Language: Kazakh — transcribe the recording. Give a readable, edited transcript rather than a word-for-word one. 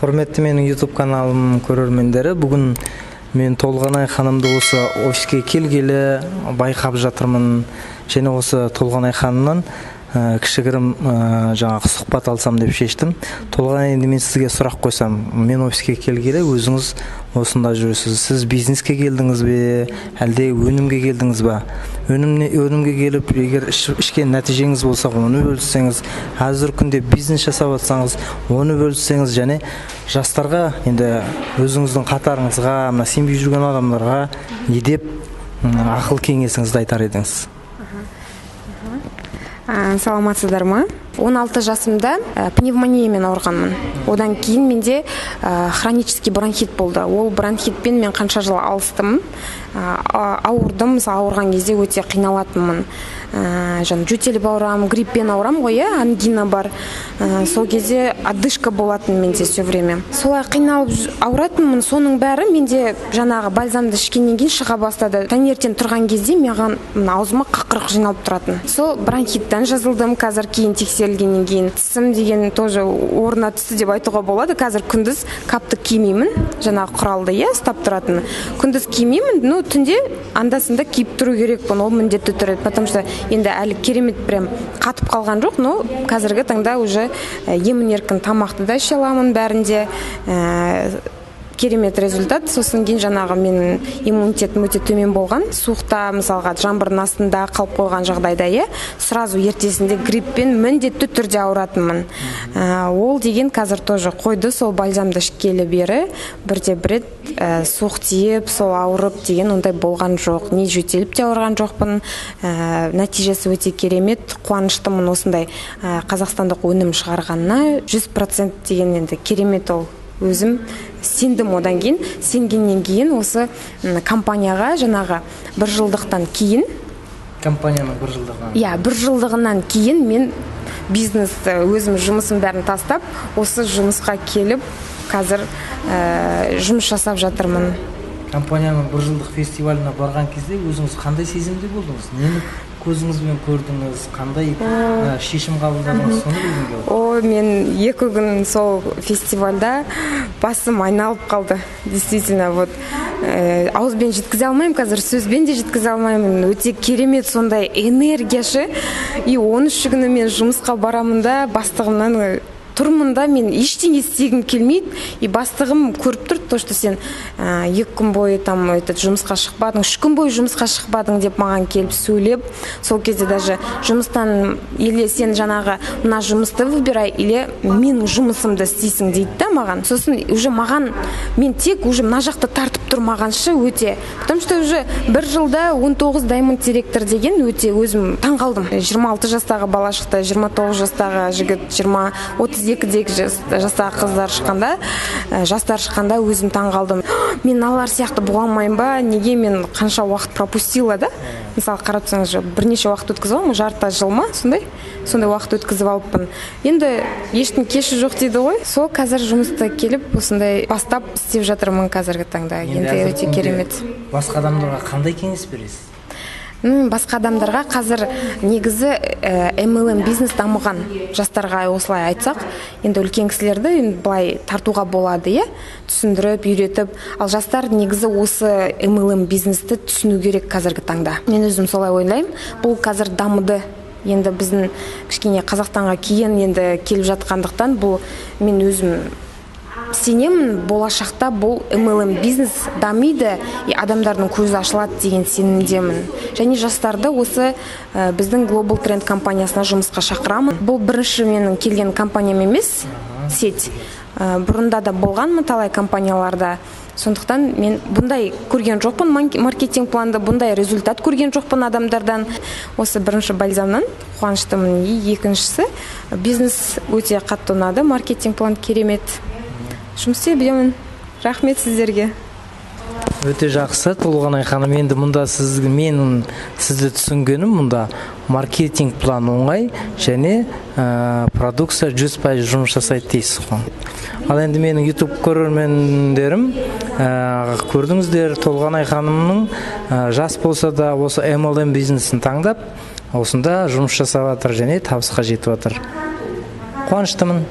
Құрметті менің YouTube каналым көрермендері, бүгін мен Толғанай ханымды осы офиске келгелі байқап жатырмын. Және осы Толғанай ханымнан кішігірім жаңағы сұхбат алсам деп шештім. Толғанай, енді мен сізге сұрақ қойсам, мен офиске келгелі өзіңіз осында жүрсіз. Сіз бизнеске келдіңіз бе, әлде өнімге келдіңіз бе? Өнімге келіп, егер ішкен нәтижеңіз болса, оны бөліссеңіз, қазір күнде бизнес жасап жатсаңыз, оны бөліссеңіз, және жастарға, енді өзіңіздің қатарыңызға, мына сенбей жүрген адамдарға не деп ақыл кеңесіңізді айтар едіңіз? Саламатсыздар ма? 16 жасымда пневмониямен ауырғанмын. Одан кейін менде хронический бронхит болды. Ол бронхитпен мен қанша жыл алыстым. Ауырдым, ауырған кезде өте қиналатынмын. Жөтеліп ауырам, гриппен ауырам ғой, ангина бар. Сол кезде одышка болатын менде все время. Солай қиналып ауыратынмын. Соның бәрі менде жаңағы бальзамды ішкеннен кейін шыға бастады. Таңертең тұрған кезде маған аузыма қақырық жиналып тұратын. Сол бронхиттан жазылдым. Қазір кейін тексерілгеннен кейін тісім деген тоже орнына түсті деп айтуға болады. Қазір күндіз капты кимеймін, жаңағы құралды ұстап тұратын. Күндіз кимеймін, түнде анда-санда киіп тұру керекпін, ол міндетті түрде, потому что енді әлі керемет прям қатып қалған жоқ, но қазіргі таңда уже емін-еркін тамақты да іше аламын бәрінде. Керемет результат. Сосын кейін жаңағы менің иммунитетім өте төмен болған. Суықта, мысалға, жаңбырдың астында қалып қойған жағдайда, сразу ертесінде гриппен міндетті түрде ауыратынмын. Ол деген қазір тоже қойды, сол бальзамды ішкелі бері бірде-бір рет суық тиіп, сол ауырып деген ондай болған жоқ. Не жөтеліп те ауырған жоқпын. Нәтижесі өте керемет. Қуаныштымын осындай қазақстандық өнім шығарғанына. 100% деген енді керемет ол. Өзім сендім, одан кейін сенгеннен кейін осы компанияға жаңағы бір жылдықтан кейін компанияның бір жылдығынан бір жылдығынан кейін мен бизнес өзім жұмысын бәрін тастап осы жұмысқа келіп қазір жұмыс жасап жатырмын. Компанияның бір жылдық фестиваліне барған кезде өзіңіз қандай сезімде болдыңыз? Нені көзіңізбен көрдіңіз? Қандай шешім қабылдадыңыз? Соны білгім келді. Мен 2 күн сол фестивальда басым айналып қалды. Действительно, ауызбен жеткізе алмаймын, қазір сөзбен де жеткізе алмаймын. Өте керемет сондай энергияшы. И 13 күні мен жұмысқа барамын да, бастығымнан тұрмын да, мен ештеңе істегім келмейді. И бастығым көріп тұр, то, что сен 2 күн бойы жұмысқа шықпадың, 3 күн бойы жұмысқа шықпадың деп маған келіп сөйлеп, сол кезде даже жұмыстан, или сен жаңағы мына жұмысты выбирай, или менің жұмысымды істейсің дейді да маған. Сосын уже маған, мен тек уже мына жақты тартып тұрмағаншы өте. Потому что уже бір жылда 19 даймонд директор деген өте өзім таң қалдым. 26 жастағы бала шықты, 29 жастағы жігіт, 32 жастағы қыздар шыққанда, жастар шыққанда өзім таң қалдым. Мен алар сияқты бола алмайым ба? Неге мен қанша уақыт пропустила да? Мысалы, қарап тұрсаңыз, бірнеше уақыт өткізіп алып, жарты жыл ма, сондай уақыт өткізіп алыппын. Енді ештің кеші жоқ дейді ғой. Сол қазір жұмысты келіп, осындай бастап істеп жатырмын қазіргі таңда. Енді өте керемет. Басқа адамдарға қандай кеңес бересіз? Басқа адамдарға қазір негізі MLM бизнес дамыған жастарға осылай айтсақ, енді үлкен кісілерді былай тартуға болады, түсіндіріп, үйретіп, ал жастар негізі осы MLM бизнесті түсіну керек қазіргі таңда. Мен өзім солай ойлаймын. Бұл қазір дамыды. Енді біздің кішкене Қазақстанға кейін енді келіп жатқандықтан, бұл мен өзім сенемін, болашақта бұл MLM бизнес дамиды, адамдардың көзі ашылады деген сенімдемін. Және жастарды осы біздің Global Trend компаниясына жұмысқа шақырамын. Бұл бірінші менің келген компаниям емес, сеть. Бұрында да болғанмын талай компанияларда. Сондықтан мен бұндай көрген жоқпын маркетинг планды, бұндай результат көрген жоқпын адамдардан. Осы бірінші бальзамнан қуаныштымын. Екіншісі бизнес өте қатты ұнады, маркетинг план керемет. Жұмыс істей білемін. Рахмет сіздерге. Өте жақсы, Толғанай ханым. Енді мұнда менің сізді түсінгенім, мұнда маркетинг план оңай, және продукция 100% жұмыс жасайды дейсіз ғой. Ал енді менің YouTube көрермендерім, көрдіңіздер, Толғанай ханымның жас болса да осы MLM бизнесін таңдап, осында жұмыс жасап жатыр және табысқа жетіп жатыр. Қуаныштымын.